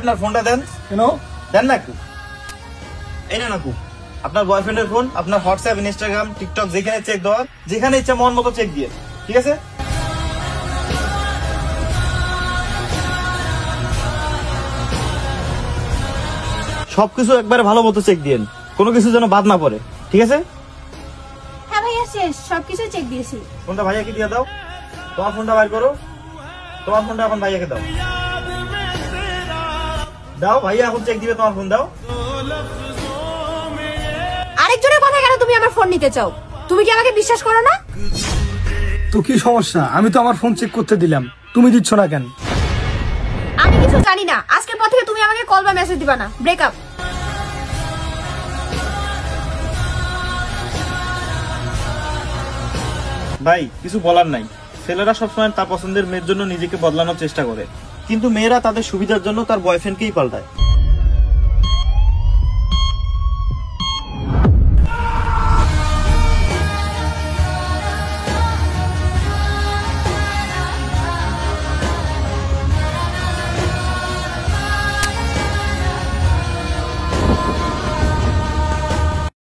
আপনার ফোনটা দেন। কেন? দেন না একটু। এই না নাকু, আপনার বয়ফ্রেন্ডের ফোন, আপনার হোয়াটসঅ্যাপ, ইনস্টাগ্রাম, টিকটক যেখানে চেক দেওয়ার, যেখানে ইচ্ছা মন মতো চেক দিয়ে, ঠিক আছে? সবকিছু একবারে ভালো মতো চেক দিয়েন, কোনো কিছু যেন বাদ না পড়ে, ঠিক আছে? হ্যাঁ ভাইয়া শেষ, সবকিছু চেক দিয়েছি। ফোনটা ভাইয়াকে দিয়ে দাও। তোমার ফোনটা বাইর করো, তোমার ফোনটা এখন ভাইয়াকে দাও। দাও, ভাইয়া এখন চেক দিবে, তোমার ফোন দাও। আরেকজনের কথা কেন তুমি আমার ফোন নিতে চাও? তুমি কি আমাকে বিশ্বাস করো না? তো কি সমস্যা? আমি তো আমার ফোন চেক করতে দিলাম, তুমি দিচ্ছ না কেন? আমি কিছু জানি না, আজকের পর থেকে তুমি আমাকে কল বা মেসেজ দিবা না। ব্রেকআপ। ভাই কিছু বলার নাই, ছেলেরা সবসময় তার পছন্দের মেয়ের জন্য নিজেকে বদলানোর চেষ্টা করে, কিন্তু মেয়েরা তাদের সুবিধার জন্য তার বয়ফ্রেন্ডকেই পাল্টায়।